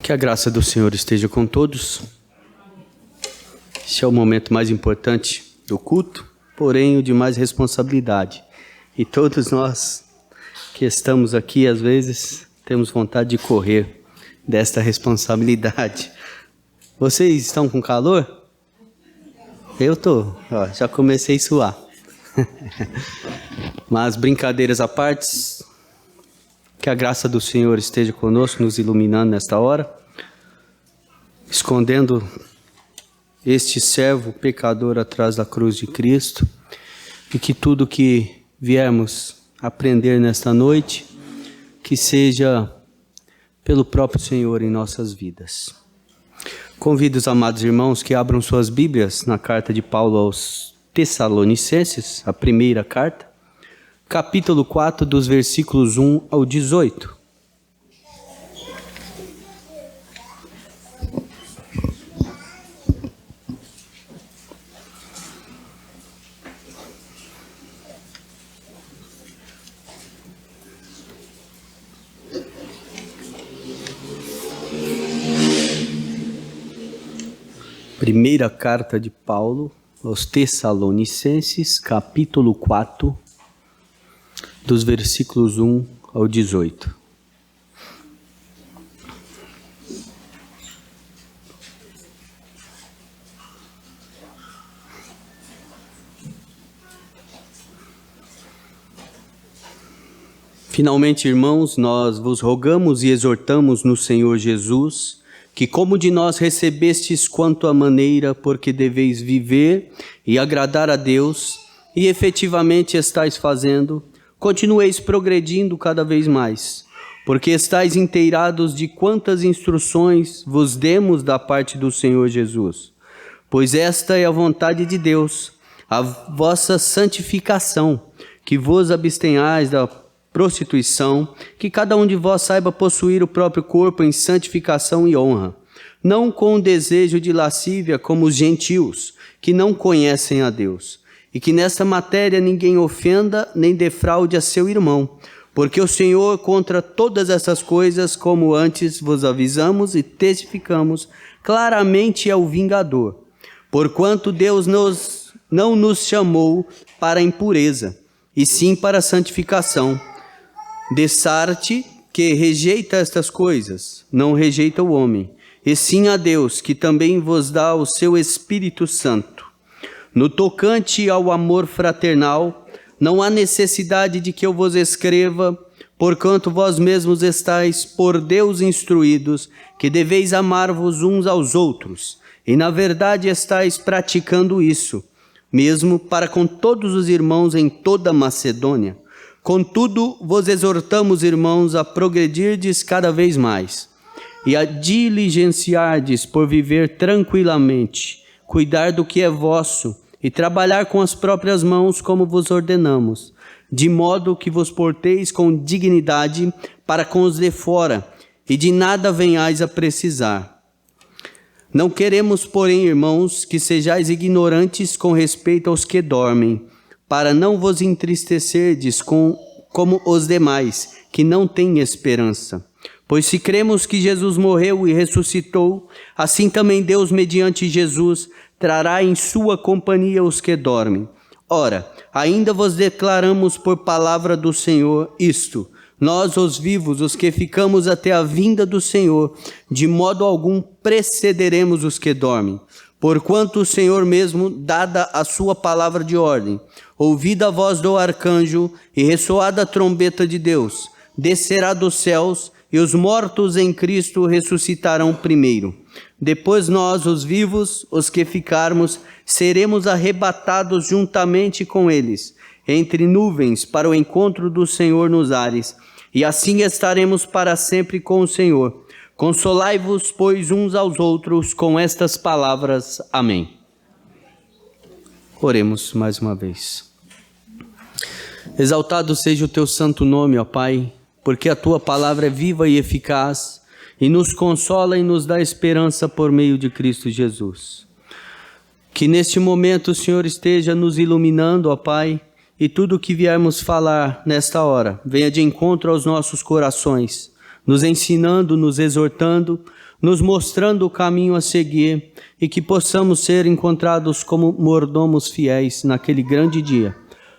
Que a graça do Senhor esteja com todos. Este é o momento mais importante do culto, porém o de mais responsabilidade. E todos nós que estamos aqui, às vezes, temos vontade de correr desta responsabilidade. Vocês estão com calor? Eu tô, já comecei a suar. Mas brincadeiras à parte, que a graça do Senhor esteja conosco, nos iluminando nesta hora, escondendo este servo pecador atrás da cruz de Cristo, e que tudo que viermos aprender nesta noite, que seja pelo próprio Senhor em nossas vidas. Convido os amados irmãos que abram suas Bíblias na carta de Paulo aos Tessalonicenses, a primeira carta, capítulo 4, dos versículos 1 ao 18. Primeira carta de Paulo aos Tessalonicenses, capítulo 4, dos versículos 1 ao 18. Finalmente, irmãos, nós vos rogamos e exortamos no Senhor Jesus, que como de nós recebestes quanto à maneira porque deveis viver e agradar a Deus, e efetivamente estáis fazendo, continueis progredindo cada vez mais, porque estáis inteirados de quantas instruções vos demos da parte do Senhor Jesus. Pois esta é a vontade de Deus, a vossa santificação, que vos abstenhais da prostituição, que cada um de vós saiba possuir o próprio corpo em santificação e honra, não com o desejo de lascívia como os gentios, que não conhecem a Deus, e que nesta matéria ninguém ofenda nem defraude a seu irmão, porque o Senhor contra todas essas coisas, como antes vos avisamos e testificamos, claramente é o vingador, porquanto Deus não nos chamou para a impureza, e sim para a santificação. Dessarte que rejeita estas coisas, não rejeita o homem, e sim a Deus, que também vos dá o seu Espírito Santo. No tocante ao amor fraternal, não há necessidade de que eu vos escreva, porquanto vós mesmos estáis por Deus instruídos, que deveis amar-vos uns aos outros, e na verdade estáis praticando isso, mesmo para com todos os irmãos em toda a Macedônia. Contudo, vos exortamos, irmãos, a progredirdes cada vez mais, e a diligenciardes por viver tranquilamente, cuidar do que é vosso, e trabalhar com as próprias mãos como vos ordenamos, de modo que vos porteis com dignidade para com os de fora, e de nada venhais a precisar. Não queremos, porém, irmãos, que sejais ignorantes com respeito aos que dormem, para não vos entristecerdes como os demais, que não têm esperança. Pois se cremos que Jesus morreu e ressuscitou, assim também Deus, mediante Jesus, trará em sua companhia os que dormem. Ora, ainda vos declaramos por palavra do Senhor isto: nós, os vivos, os que ficamos até a vinda do Senhor, de modo algum precederemos os que dormem. Porquanto o Senhor mesmo, dada a sua palavra de ordem, ouvida a voz do arcanjo e ressoada a trombeta de Deus, descerá dos céus, e os mortos em Cristo ressuscitarão primeiro. Depois nós, os vivos, os que ficarmos, seremos arrebatados juntamente com eles, entre nuvens, para o encontro do Senhor nos ares, e assim estaremos para sempre com o Senhor. Consolai-vos, pois, uns aos outros com estas palavras. Amém. Oremos mais uma vez. Exaltado seja o teu santo nome, ó Pai, porque a tua palavra é viva e eficaz, e nos consola e nos dá esperança por meio de Cristo Jesus. Que neste momento o Senhor esteja nos iluminando, ó Pai, e tudo o que viermos falar nesta hora venha de encontro aos nossos corações, nos ensinando, nos exortando, nos mostrando o caminho a seguir e que possamos ser encontrados como mordomos fiéis naquele grande dia,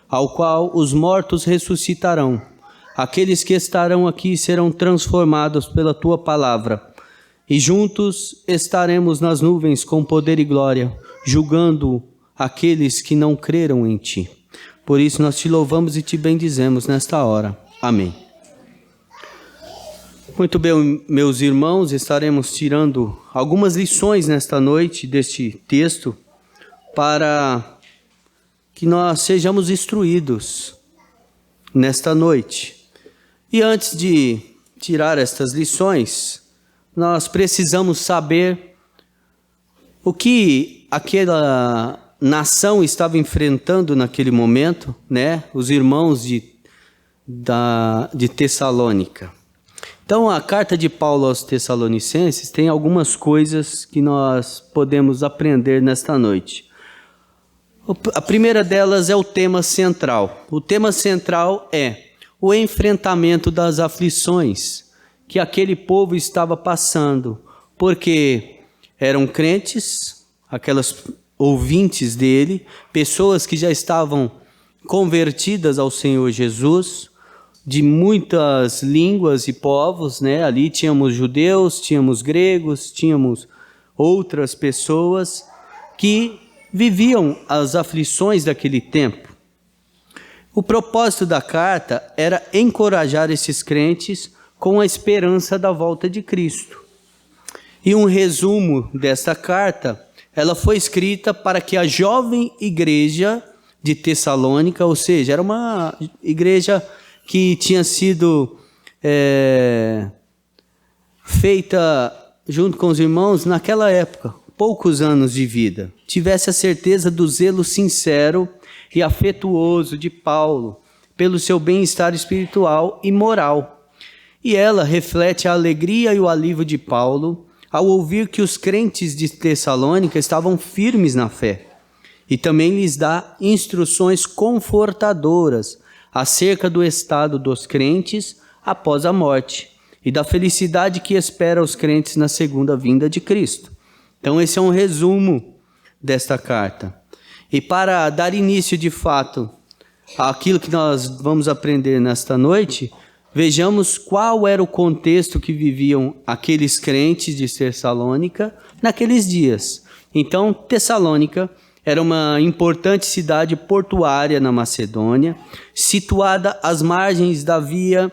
ao qual os mortos ressuscitarão. Aqueles que estarão aqui serão transformados pela tua palavra e juntos estaremos nas nuvens com poder e glória, julgando aqueles que não creram em ti. Por isso nós te louvamos e te bendizemos nesta hora. Amém. Muito bem, meus irmãos, estaremos tirando algumas lições nesta noite deste texto para que nós sejamos instruídos nesta noite. E antes de tirar estas lições, nós precisamos saber o que aquela nação estava enfrentando naquele momento, né? Os irmãos de Tessalônica. Então, a carta de Paulo aos Tessalonicenses tem algumas coisas que nós podemos aprender nesta noite. A primeira delas é o tema central. O tema central é o enfrentamento das aflições que aquele povo estava passando, porque eram crentes, aquelas ouvintes dele, pessoas que já estavam convertidas ao Senhor Jesus, de muitas línguas e povos, né? Ali tínhamos judeus, tínhamos gregos, tínhamos outras pessoas que viviam as aflições daquele tempo. O propósito da carta era encorajar esses crentes com a esperança da volta de Cristo. E um resumo desta carta, ela foi escrita para que a jovem igreja de Tessalônica, ou seja, era uma igreja que tinha sido feita junto com os irmãos naquela época, poucos anos de vida, tivesse a certeza do zelo sincero e afetuoso de Paulo pelo seu bem-estar espiritual e moral. E ela reflete a alegria e o alívio de Paulo ao ouvir que os crentes de Tessalônica estavam firmes na fé. E também lhes dá instruções confortadoras acerca do estado dos crentes após a morte e da felicidade que espera os crentes na segunda vinda de Cristo. Então esse é um resumo desta carta. E para dar início de fato àquilo que nós vamos aprender nesta noite, vejamos qual era o contexto que viviam aqueles crentes de Tessalônica naqueles dias. Então, Tessalônica era uma importante cidade portuária na Macedônia, situada às margens da via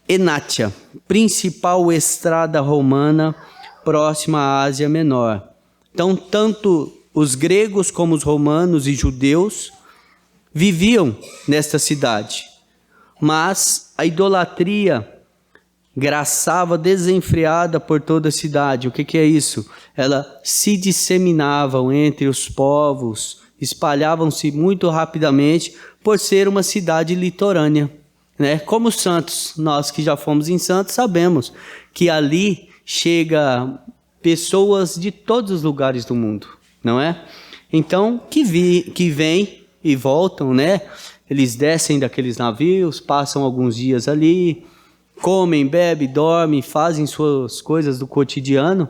Enátia, principal estrada romana próxima à Ásia Menor. Então, tanto os gregos como os romanos e judeus viviam nesta cidade, mas a idolatria graçava desenfreada por toda a cidade. O que é isso? Ela se disseminava entre os povos, espalhavam-se muito rapidamente por ser uma cidade litorânea, né? Como Santos, nós que já fomos em Santos sabemos que ali chega pessoas de todos os lugares do mundo, não é? Então, que vêm e voltam, né? Eles descem daqueles navios, passam alguns dias ali, comem, bebem, dormem, fazem suas coisas do cotidiano,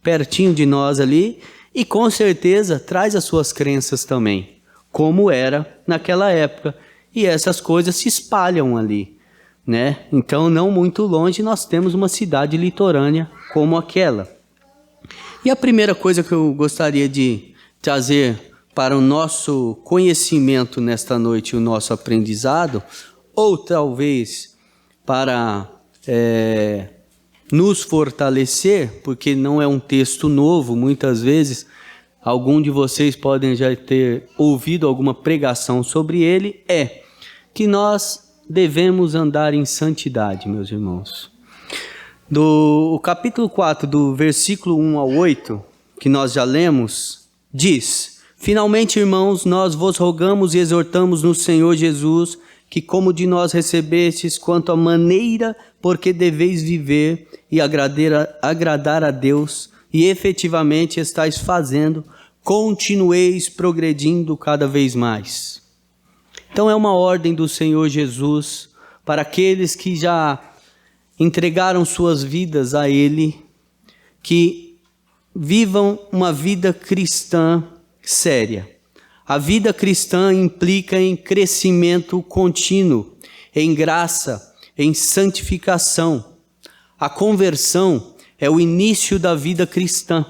pertinho de nós ali, e com certeza traz as suas crenças também, como era naquela época. E essas coisas se espalham ali, né? Então, não muito longe, nós temos uma cidade litorânea como aquela. E a primeira coisa que eu gostaria de trazer para o nosso conhecimento nesta noite, o nosso aprendizado, ou talvez para nos fortalecer, porque não é um texto novo, muitas vezes algum de vocês podem já ter ouvido alguma pregação sobre ele, é que nós devemos andar em santidade, meus irmãos. Do capítulo 4, do versículo 1 ao 8, que nós já lemos, diz: Finalmente, irmãos, nós vos rogamos e exortamos no Senhor Jesus, que como de nós recebestes quanto à maneira porque deveis viver e agradar a Deus, e efetivamente estáis fazendo, continueis progredindo cada vez mais. Então é uma ordem do Senhor Jesus para aqueles que já entregaram suas vidas a Ele, que vivam uma vida cristã séria. A vida cristã implica em crescimento contínuo, em graça, em santificação. A conversão é o início da vida cristã.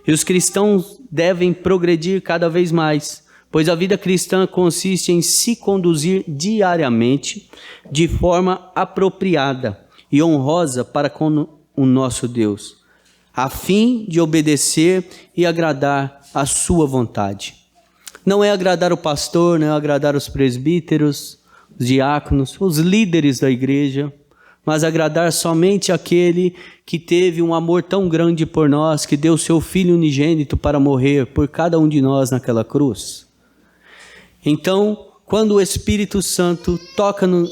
E os cristãos devem progredir cada vez mais, pois a vida cristã consiste em se conduzir diariamente de forma apropriada e honrosa para com o nosso Deus, a fim de obedecer e agradar a sua vontade. Não é agradar o pastor, não é agradar os presbíteros, os diáconos, os líderes da igreja, mas agradar somente aquele que teve um amor tão grande por nós, que deu seu Filho unigênito para morrer por cada um de nós naquela cruz. Então, quando o Espírito Santo toca nos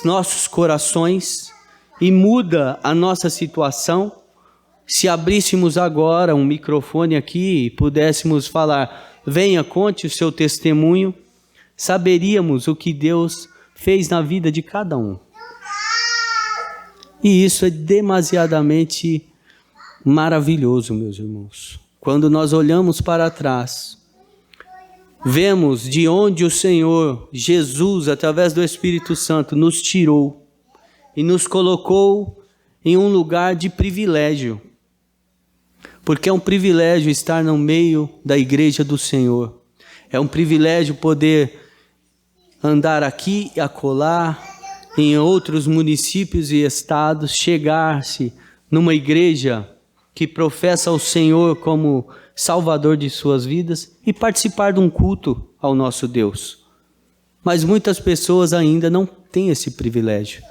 nossos corações e muda a nossa situação, se abríssemos agora um microfone aqui e pudéssemos falar, venha, conte o seu testemunho, saberíamos o que Deus fez na vida de cada um. E isso é demasiadamente maravilhoso, meus irmãos. Quando nós olhamos para trás, vemos de onde o Senhor Jesus, através do Espírito Santo, nos tirou e nos colocou em um lugar de privilégio. Porque é um privilégio estar no meio da igreja do Senhor. É um privilégio poder andar aqui e acolá, em outros municípios e estados, chegar-se numa igreja que professa o Senhor como Salvador de suas vidas e participar de um culto ao nosso Deus. Mas muitas pessoas ainda não têm esse privilégio.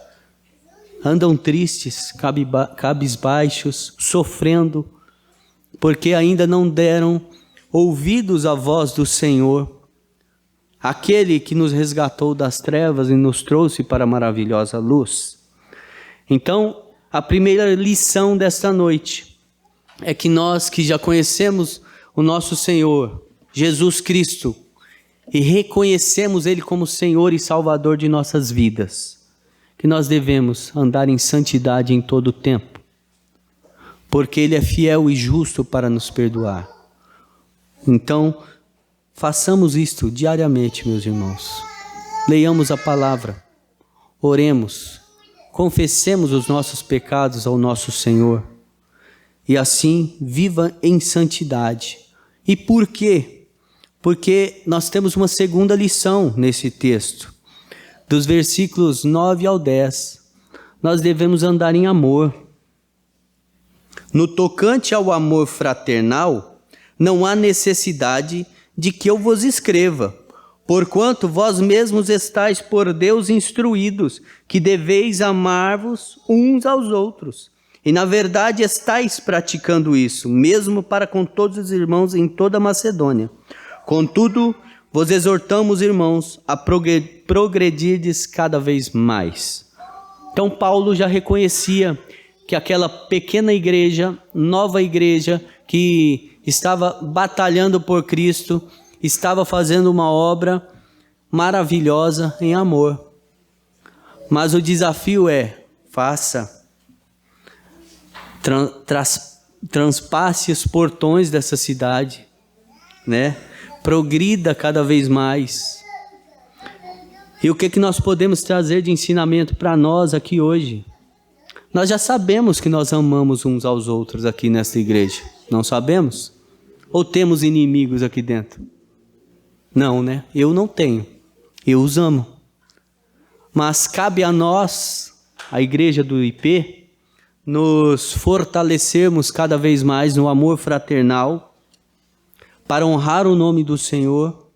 Andam tristes, cabisbaixos, sofrendo, porque ainda não deram ouvidos à voz do Senhor, aquele que nos resgatou das trevas e nos trouxe para a maravilhosa luz. Então, a primeira lição desta noite é que nós que já conhecemos o nosso Senhor, Jesus Cristo, e reconhecemos Ele como Senhor e Salvador de nossas vidas, que nós devemos andar em santidade em todo o tempo, porque Ele é fiel e justo para nos perdoar. Então, façamos isto diariamente, meus irmãos. Leiamos a palavra, oremos, confessemos os nossos pecados ao nosso Senhor e assim viva em santidade. E por quê? Porque nós temos uma segunda lição nesse texto. Dos versículos 9 ao 10, nós devemos andar em amor. No tocante ao amor fraternal, não há necessidade de que eu vos escreva, porquanto vós mesmos estáis por Deus instruídos, que deveis amar-vos uns aos outros. E na verdade estáis praticando isso, mesmo para com todos os irmãos em toda a Macedônia. Contudo, vos exortamos, irmãos, a progredirdes cada vez mais. Então Paulo já reconhecia que aquela pequena igreja, nova igreja, que estava batalhando por Cristo, estava fazendo uma obra maravilhosa em amor. Mas o desafio é, faça, transpasse os portões dessa cidade, né? Progrida cada vez mais. E o que nós podemos trazer de ensinamento para nós aqui hoje? Nós já sabemos que nós amamos uns aos outros aqui nesta igreja. Não sabemos? Ou temos inimigos aqui dentro? Não, né? Eu não tenho. Eu os amo. Mas cabe a nós, a igreja do IP, nos fortalecermos cada vez mais no amor fraternal, para honrar o nome do Senhor,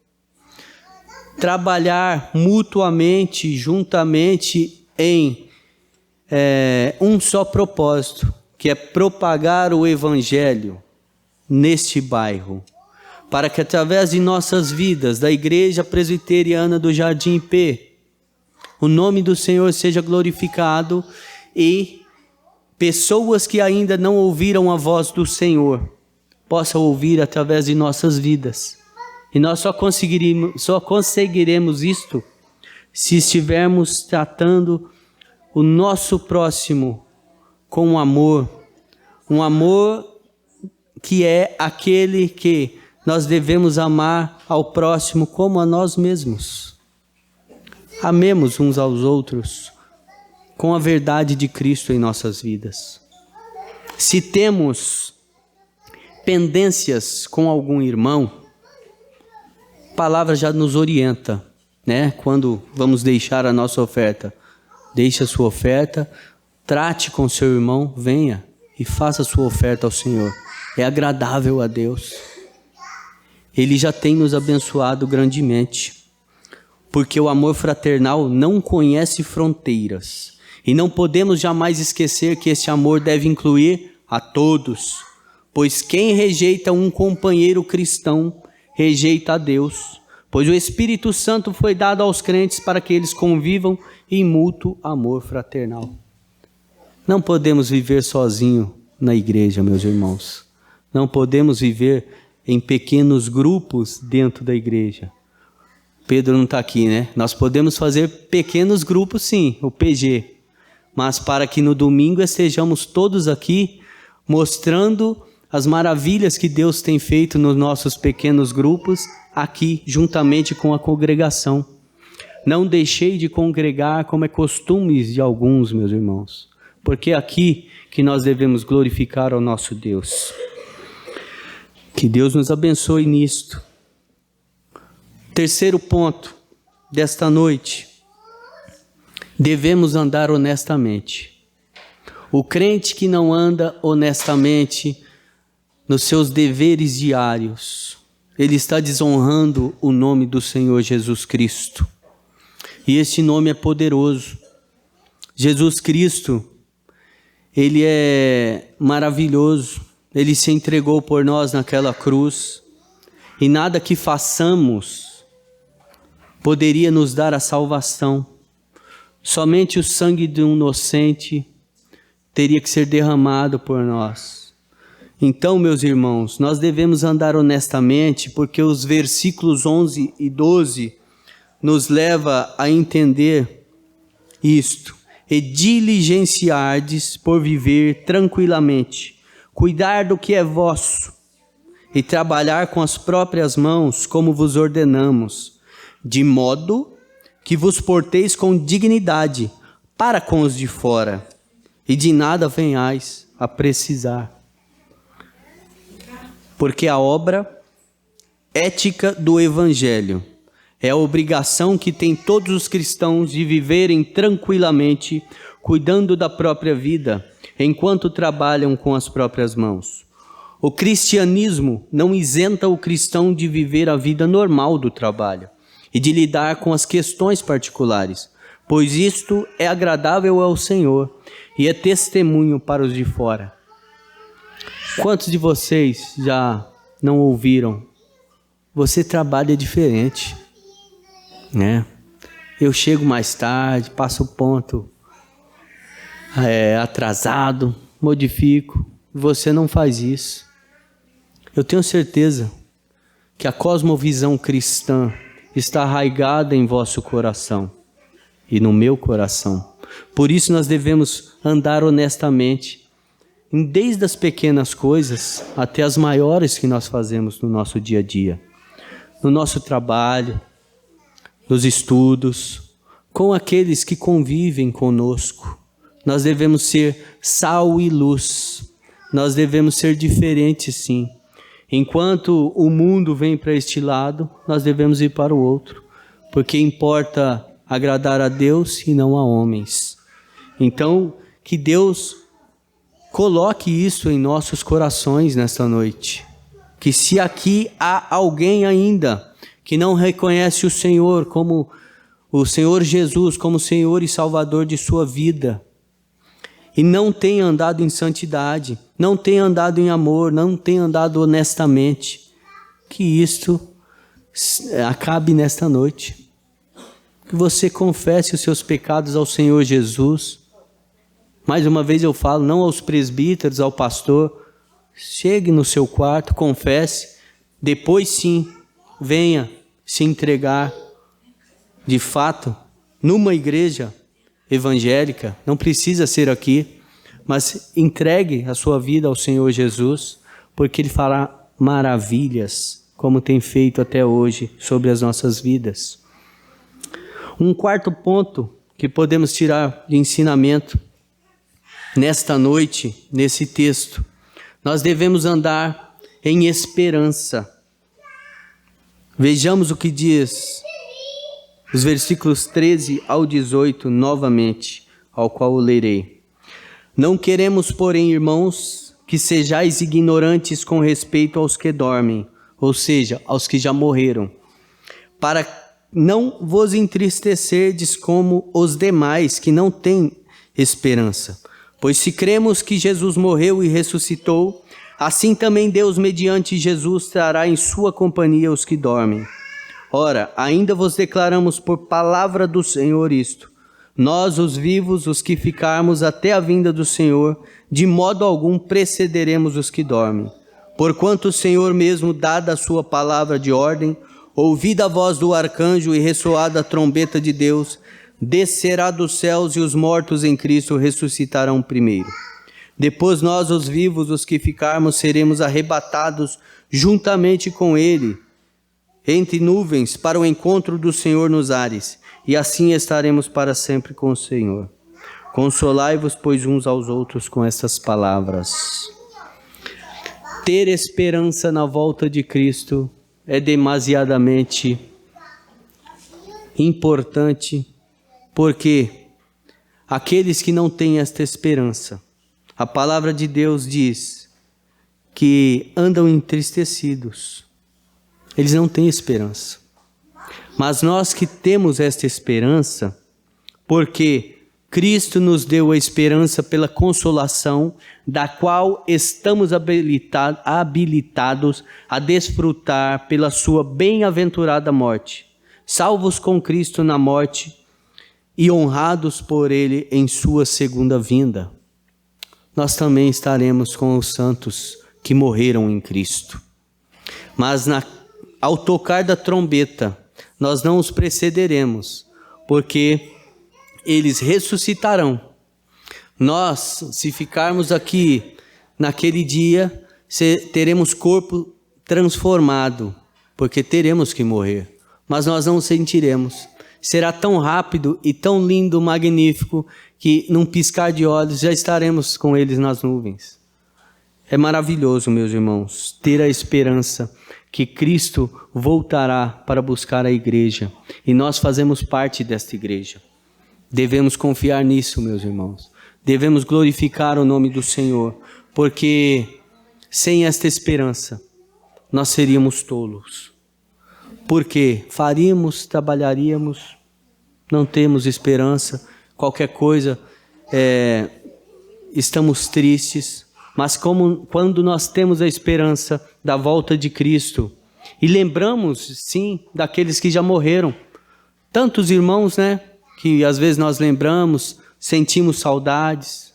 trabalhar mutuamente, juntamente em um só propósito, que é propagar o Evangelho neste bairro, para que através de nossas vidas, da Igreja Presbiteriana do Jardim IP, o nome do Senhor seja glorificado e pessoas que ainda não ouviram a voz do Senhor possam ouvir através de nossas vidas. E nós só conseguiremos isto se estivermos tratando o nosso próximo com amor, um amor que é aquele que nós devemos amar ao próximo como a nós mesmos. Amemos uns aos outros com a verdade de Cristo em nossas vidas. Se temos pendências com algum irmão, a palavra já nos orienta, né? Quando vamos deixar a nossa oferta, deixe a sua oferta, trate com seu irmão, venha e faça a sua oferta ao Senhor. É agradável a Deus. Ele já tem nos abençoado grandemente, porque o amor fraternal não conhece fronteiras. E não podemos jamais esquecer que esse amor deve incluir a todos, pois quem rejeita um companheiro cristão, rejeita a Deus, pois o Espírito Santo foi dado aos crentes para que eles convivam em mútuo amor fraternal. Não podemos viver sozinho na igreja, meus irmãos. Não podemos viver em pequenos grupos dentro da igreja. Pedro não está aqui, né? Nós podemos fazer pequenos grupos, sim, o PG. Mas para que no domingo estejamos todos aqui, mostrando as maravilhas que Deus tem feito nos nossos pequenos grupos, aqui, juntamente com a congregação. Não deixei de congregar como é costume de alguns, meus irmãos. Porque é aqui que nós devemos glorificar ao nosso Deus. Que Deus nos abençoe nisto. Terceiro ponto desta noite. Devemos andar honestamente. O crente que não anda honestamente nos seus deveres diários, ele está desonrando o nome do Senhor Jesus Cristo. E esse nome é poderoso. Jesus Cristo, ele é maravilhoso. Ele se entregou por nós naquela cruz. E nada que façamos poderia nos dar a salvação. Somente o sangue de um inocente teria que ser derramado por nós. Então, meus irmãos, nós devemos andar honestamente, porque os versículos 11 e 12 nos leva a entender isto. E diligenciardes por viver tranquilamente, cuidar do que é vosso, e trabalhar com as próprias mãos, como vos ordenamos, de modo que vos porteis com dignidade para com os de fora, e de nada venhais a precisar. Porque a obra ética do Evangelho é a obrigação que tem todos os cristãos de viverem tranquilamente, cuidando da própria vida, enquanto trabalham com as próprias mãos. O cristianismo não isenta o cristão de viver a vida normal do trabalho e de lidar com as questões particulares, pois isto é agradável ao Senhor e é testemunho para os de fora. Quantos de vocês já não ouviram? Você trabalha diferente, né? Eu chego mais tarde, passo o ponto atrasado, modifico. Você não faz isso. Eu tenho certeza que a cosmovisão cristã está arraigada em vosso coração e no meu coração. Por isso nós devemos andar honestamente, desde as pequenas coisas até as maiores que nós fazemos no nosso dia a dia, no nosso trabalho, nos estudos, com aqueles que convivem conosco. Nós devemos ser sal e luz, nós devemos ser diferentes, sim. Enquanto o mundo vem para este lado, nós devemos ir para o outro, porque importa agradar a Deus e não a homens. Então, que Deus coloque isso em nossos corações nesta noite. Que se aqui há alguém ainda que não reconhece o Senhor como o Senhor Jesus, como Senhor e Salvador de sua vida, e não tem andado em santidade, não tem andado em amor, não tem andado honestamente, que isto acabe nesta noite. Que você confesse os seus pecados ao Senhor Jesus. Mais uma vez eu falo, não aos presbíteros, ao pastor. Chegue no seu quarto, confesse, depois sim, venha se entregar de fato numa igreja evangélica, não precisa ser aqui, mas entregue a sua vida ao Senhor Jesus, porque Ele fará maravilhas, como tem feito até hoje, sobre as nossas vidas. Um quarto ponto que podemos tirar de ensinamento nesta noite, nesse texto, nós devemos andar em esperança. Vejamos o que diz os versículos 13 ao 18 novamente, ao qual eu lerei. Não queremos, porém, irmãos, que sejais ignorantes com respeito aos que dormem, ou seja, aos que já morreram, para não vos entristecerdes como os demais que não têm esperança. Pois se cremos que Jesus morreu e ressuscitou, assim também Deus, mediante Jesus, trará em sua companhia os que dormem. Ora, ainda vos declaramos por palavra do Senhor isto: nós, os vivos, os que ficarmos até a vinda do Senhor, de modo algum precederemos os que dormem. Porquanto o Senhor mesmo, dada a sua palavra de ordem, ouvida a voz do arcanjo e ressoada a trombeta de Deus, descerá dos céus e os mortos em Cristo ressuscitarão primeiro. Depois nós, os vivos, os que ficarmos, seremos arrebatados juntamente com Ele, entre nuvens, para o encontro do Senhor nos ares, e assim estaremos para sempre com o Senhor. Consolai-vos, pois, uns aos outros com estas palavras. Ter esperança na volta de Cristo é demasiadamente importante, porque aqueles que não têm esta esperança, a palavra de Deus diz que andam entristecidos, eles não têm esperança. Mas nós que temos esta esperança, porque Cristo nos deu a esperança pela consolação, da qual estamos habilitados a desfrutar pela sua bem-aventurada morte, salvos com Cristo na morte e honrados por Ele em sua segunda vinda. Nós também estaremos com os santos que morreram em Cristo. Mas ao tocar da trombeta, nós não os precederemos, porque eles ressuscitarão. Nós, se ficarmos aqui naquele dia, teremos corpo transformado, porque teremos que morrer, mas nós não sentiremos. Será tão rápido e tão lindo, magnífico, que num piscar de olhos já estaremos com eles nas nuvens. É maravilhoso, meus irmãos, ter a esperança que Cristo voltará para buscar a igreja, e nós fazemos parte desta igreja. Devemos confiar nisso, meus irmãos. Devemos glorificar o nome do Senhor, porque sem esta esperança nós seríamos tolos. Porque faríamos, trabalharíamos, não temos esperança, qualquer coisa, estamos tristes. Mas quando nós temos a esperança da volta de Cristo, e lembramos, sim, daqueles que já morreram, tantos irmãos, né? Que às vezes nós lembramos, sentimos saudades,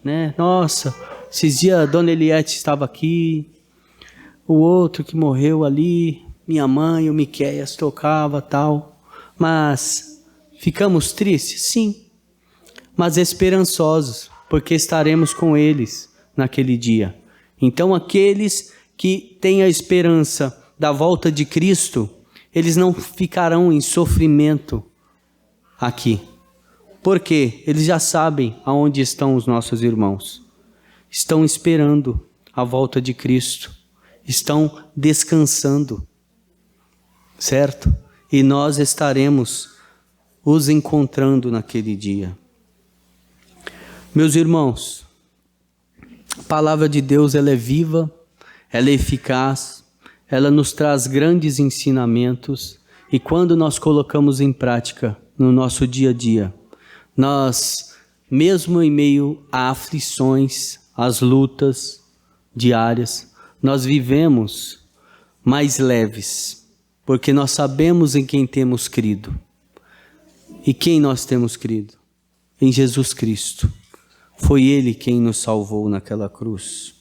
né? Nossa, esses dias a Dona Eliette estava aqui, o outro que morreu ali, minha mãe, o Miqueias tocava, tal. Mas ficamos tristes? Sim, mas esperançosos, porque estaremos com eles naquele dia. Então aqueles que têm a esperança da volta de Cristo, eles não ficarão em sofrimento aqui, porque eles já sabem aonde estão os nossos irmãos. Estão esperando a volta de Cristo, estão descansando, certo? E nós estaremos os encontrando naquele dia. Meus irmãos, a palavra de Deus, ela é viva, ela é eficaz, ela nos traz grandes ensinamentos, e quando nós colocamos em prática no nosso dia a dia, nós, mesmo em meio a aflições, às lutas diárias, nós vivemos mais leves, porque nós sabemos em quem temos crido. E quem nós temos crido? Em Jesus Cristo. Foi Ele quem nos salvou naquela cruz.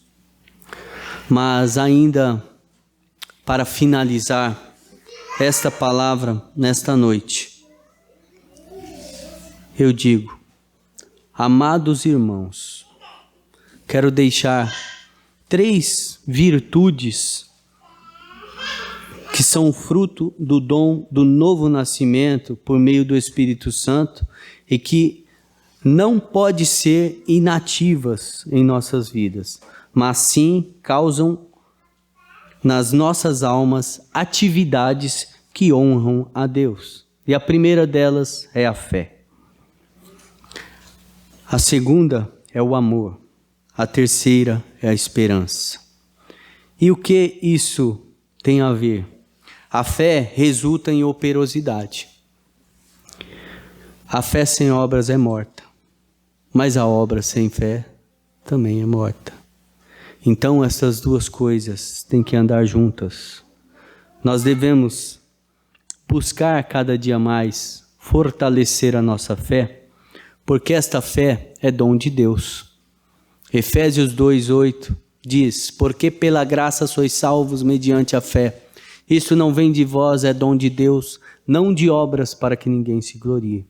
Mas ainda, para finalizar esta palavra nesta noite, eu digo, amados irmãos, quero deixar 3 virtudes que são fruto do dom do novo nascimento por meio do Espírito Santo e que não pode ser inativas em nossas vidas, mas sim causam nas nossas almas atividades que honram a Deus. E a primeira delas é a fé. A segunda é o amor. A terceira é a esperança. E o que isso tem a ver? A fé resulta em operosidade. A fé sem obras é morta, mas a obra sem fé também é morta. Então essas duas coisas têm que andar juntas. Nós devemos buscar cada dia mais fortalecer a nossa fé, porque esta fé é dom de Deus. Efésios 2:8 diz: porque pela graça sois salvos mediante a fé. Isso não vem de vós, é dom de Deus, não de obras para que ninguém se glorie.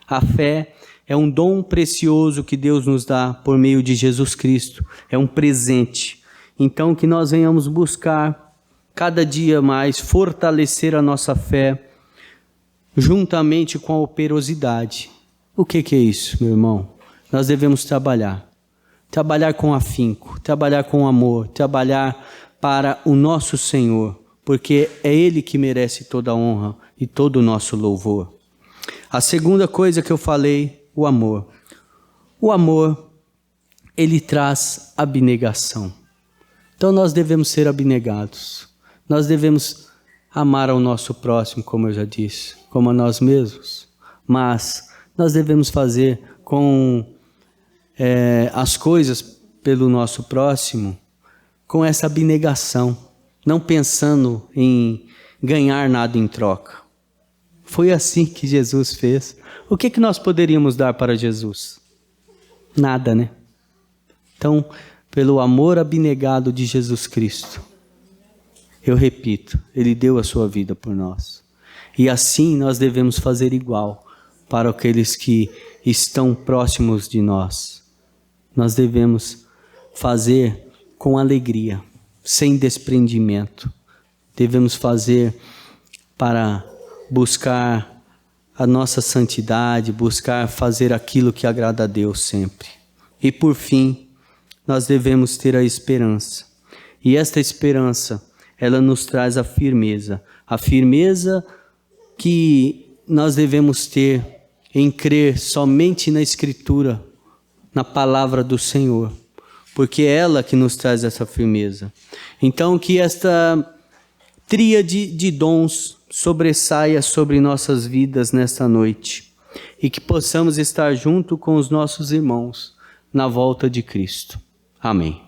A fé é um dom precioso que Deus nos dá por meio de Jesus Cristo. É um presente. Então que nós venhamos buscar cada dia mais fortalecer a nossa fé juntamente com a operosidade. O que é isso, meu irmão? Nós devemos trabalhar com afinco, trabalhar com amor, trabalhar para o nosso Senhor, porque é Ele que merece toda a honra e todo o nosso louvor. A segunda coisa que eu falei, o amor. O amor, ele traz abnegação. Então nós devemos ser abnegados. Nós devemos amar ao nosso próximo, como eu já disse, como a nós mesmos. Mas nós devemos fazer com as coisas pelo nosso próximo com essa abnegação, não pensando em ganhar nada em troca. Foi assim que Jesus fez. O que nós poderíamos dar para Jesus? Nada, né? Então, pelo amor abnegado de Jesus Cristo, eu repito, Ele deu a sua vida por nós. E assim nós devemos fazer igual para aqueles que estão próximos de nós. Nós devemos fazer com alegria, sem desprendimento. Devemos fazer para buscar a nossa santidade, buscar fazer aquilo que agrada a Deus sempre. E por fim, nós devemos ter a esperança. E esta esperança, ela nos traz a firmeza que nós devemos ter em crer somente na Escritura, na palavra do Senhor, porque é ela que nos traz essa firmeza. Então que esta tríade de dons sobressaia sobre nossas vidas nesta noite e que possamos estar junto com os nossos irmãos na volta de Cristo. Amém.